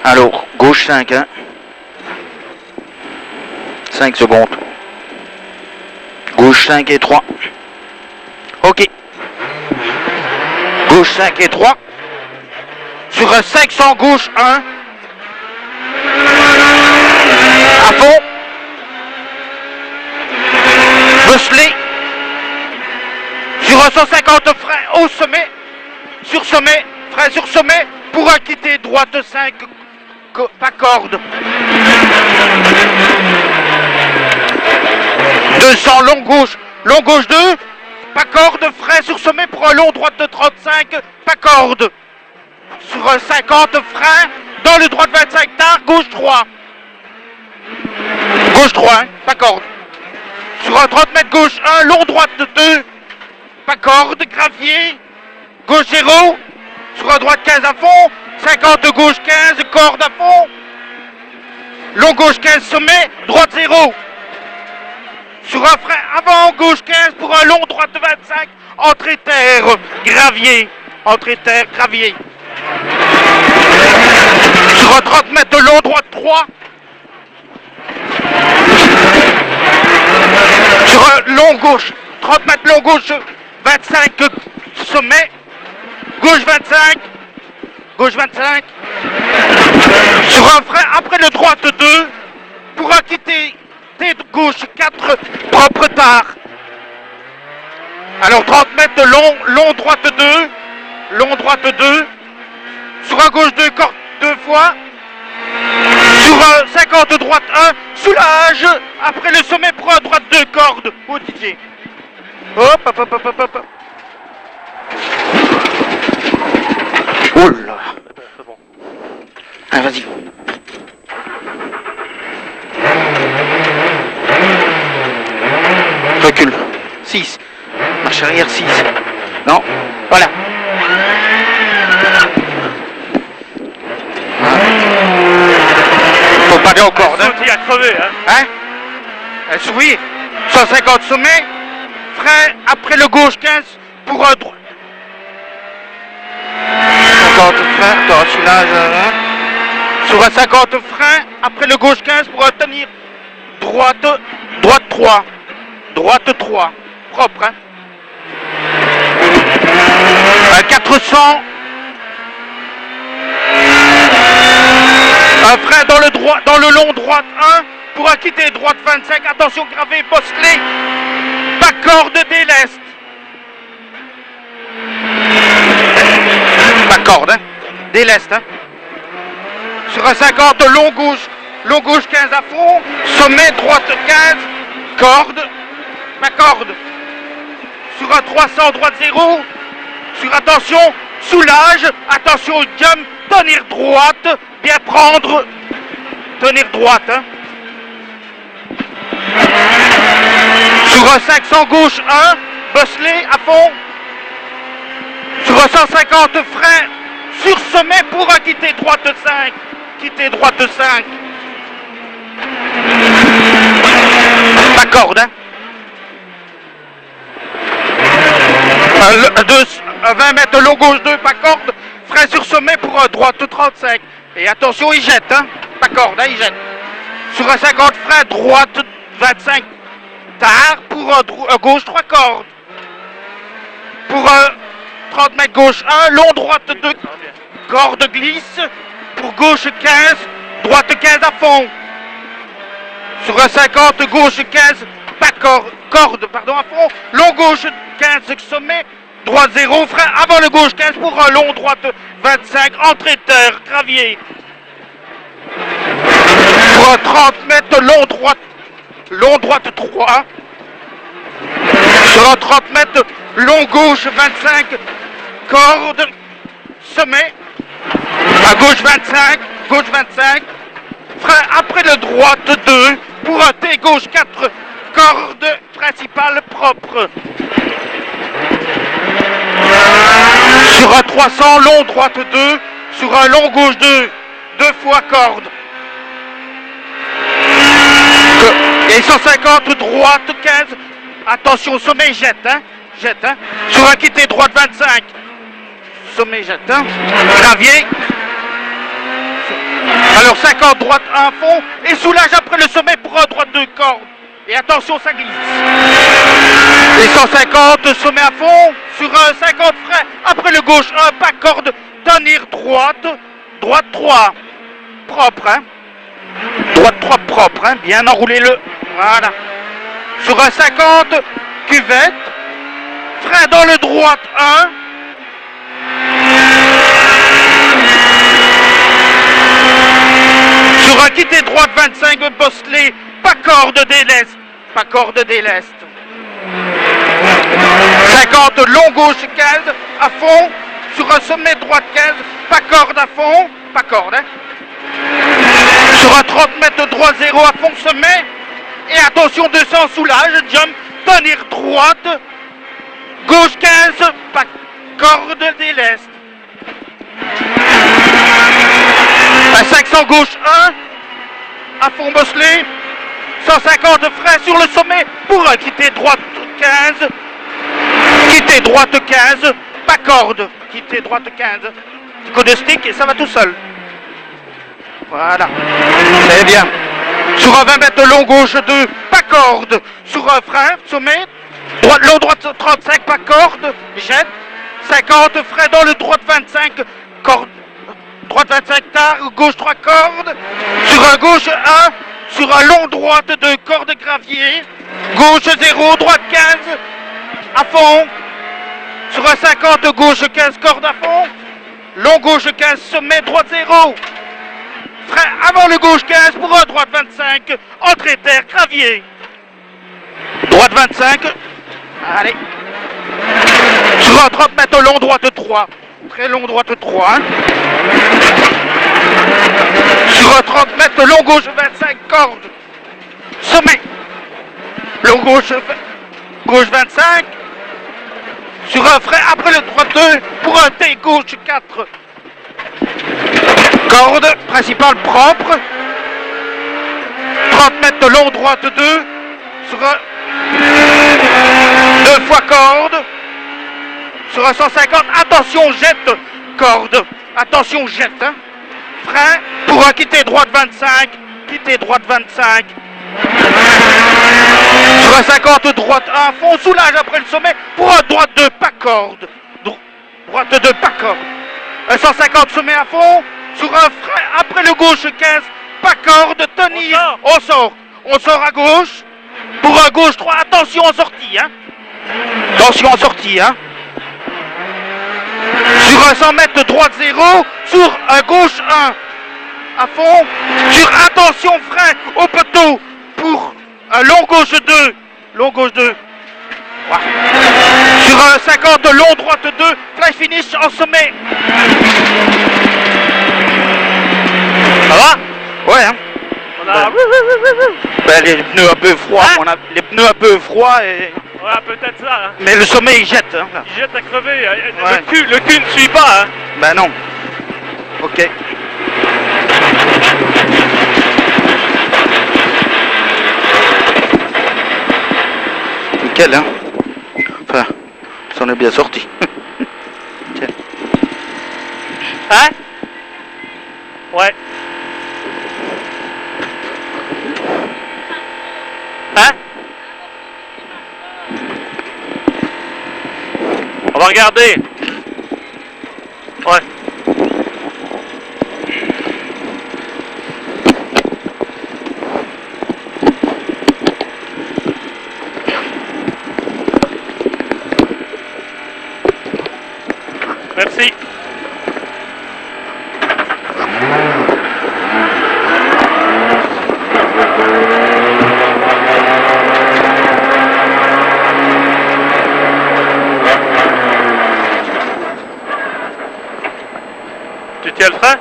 Alors, gauche 5, hein. 5 secondes. Gauche 5 et 3. Ok. Gauche 5 et 3. Sur un 500 gauche 1. À fond. Bosselé. Sur un 150 frein au sommet. Sur sommet. Frein sur sommet. Pour un quitter droite 5. Pas corde. 200 long gauche 2, pas corde, frein sur sommet pour un long droite de 35, pas corde. Sur un 50 frein, dans le droite 25 tard, gauche 3. Gauche 3, hein, pas corde. Sur un 30 mètres gauche 1, long droite de 2, pas corde, gravier, gauche 0. Sur un droite 15 à fond, 50 de gauche 15, corde à fond. Long gauche 15 sommet, droite 0. Sur un frein avant gauche 15 pour un long droite de 25, entrée terre, gravier, entrée terre, gravier. Sur un 30 mètres de long droite 3. Sur un long gauche, 30 mètres long gauche 25 sommet, gauche 25, gauche 25. Sur un frein après le droite 2 pour un quitter de gauche 4 propre tard. Alors 30 mètres de long droite 2, long droite 2, sur un gauche 2 corde 2 fois, sur un 50 droite 1, soulage, après le sommet pour un droite 2 corde, au Didier. Hop, hop, hop, hop, hop, hop. Oh là. C'est bon. Ah, vas-y. Recule. 6. Marche arrière 6. Non. Voilà. Faut pas aller en corde. Hein. Il a crevé, hein. Oui. 150 sommet. Frein après le gauche 15 pour un droit. 50 frein. Attends, soulage. Sur un 50 frein après le gauche 15 pour tenir droite 3. Droite 3, propre, hein. 400. Un frein dans le long droite 1 pour quitter droite 25. Attention gravé, bosselé. Pas corde déleste. Pas corde, hein. Déleste, hein. Sur un 50 long gauche 15 à fond. Sommet droite 15. Corde. Ma corde. Sur un 300 droite 0. Sur attention, soulage, attention jump, tenir droite, bien prendre, tenir droite. Hein. Sur un 500 gauche 1, bosselé à fond. Sur un 150 frein, sur sommet pour quitter droite 5. Quitter droite 5. Ma corde, hein. 20 mètres long gauche 2, pas corde, frein sur sommet pour un droite 35. Et attention, il jette, hein, pas corde, hein, il jette. Sur un 50 frein, droite 25 tard pour un gauche 3 cordes. Pour un 30 mètres gauche 1, long droite 2, corde glisse. Pour gauche 15, droite 15 à fond. Sur un 50, gauche 15, pas corde, pardon, à fond. Long gauche 15 sommet, droite 0, frein avant le gauche 15 pour un long droite 25, entrée terre, gravier. Pour un 30 mètres long droite 3. Sur un 30 mètres long gauche 25, corde, sommet. À gauche 25, frein après le droite 2 pour un T gauche 4, corde principale propre. Sur un 300, long droite 2, sur un long gauche 2, 2 fois corde. Et 150, droite 15, attention, sommet jette, hein, sur un quitté droite 25, sommet jette, hein, gravier. Alors 50 droite 1 fond et soulage après le sommet pour un droite 2 cordes. Et attention, ça glisse. Et 150 sommet à fond sur un 50 frein après le gauche 1 pas corde. Tenir droite, droite 3. Propre, hein. Droite 3 propre, hein. Bien enroulez-le. Voilà. Sur un 50 cuvette. Frein dans le droite 1. Sur un quitté droite 25 bosselé, pas corde déleste, pas corde déleste. 50 long gauche 15 à fond, sur un sommet droite 15, pas corde à fond, pas corde, hein. Sur un 30 mètres droit 0 à fond sommet, et attention 200 soulage, jump, tenir droite, gauche 15, pas corde déleste. Un 500 gauche 1, à fond bosselé, 150 freins sur le sommet pour un quitter droite 15, quitter droite 15, pas corde, quitter droite 15, petit coup de stick et ça va tout seul. Voilà, c'est bien. Sur un 20 mètres long gauche 2, pas corde, sur un frein, sommet, droite, long droite 35, pas corde, jette, 50 freins dans le droite 25, corde. Droite 25 tard, gauche 3 cordes, sur un gauche 1, sur un long droite 2 cordes gravier, gauche 0, droite 15, à fond, sur un 50 gauche 15 cordes à fond, long gauche 15 sommet, droite 0, frein avant le gauche 15 pour un droite 25, entrée terre, gravier, droite 25, allez, sur un 30 mètres long droite 3, très long droite 3, hein. Sur un 30 mètres, long gauche 25 cordes. Sommet. Long gauche 25. Sur un frein après le droite 2 pour un T gauche 4. Corde principale propre. 30 mètres long droite 2. Sur un 2 fois corde. Sur un 150. Attention jette corde. Attention jette, hein. Frein pour un quitter droite 25, quitter droite 25. Sur un 50 droite 1, fond soulage après le sommet pour un droite 2 pas corde. Droite 2 pas corde. Un 150 sommet à fond, sur un frein après le gauche 15, pas corde, tenir, on sort à gauche, pour un gauche 3, attention en sortie, hein. Attention en sortie, hein. Sur un 100 mètres droite 0, sur un gauche 1, à fond, sur attention frein au poteau, pour un long gauche 2, long gauche 2, ouais. Sur un 50 long droite 2, fly finish en sommet. Ça va? Ouais, hein. On a... Ben, les pneus un peu froids, Hein? on a les pneus un peu froids et... Ouais, peut-être ça, hein. Mais le sommet il jette, hein, là. Il jette à crever. Ouais. Le cul ne suit pas, hein. Ben non. Ok. Nickel, hein. Enfin, s'en est bien sorti. Tiens. Hein? Ouais. Hein? On va regarder. Ouais. Merci. Tu tiens le frein?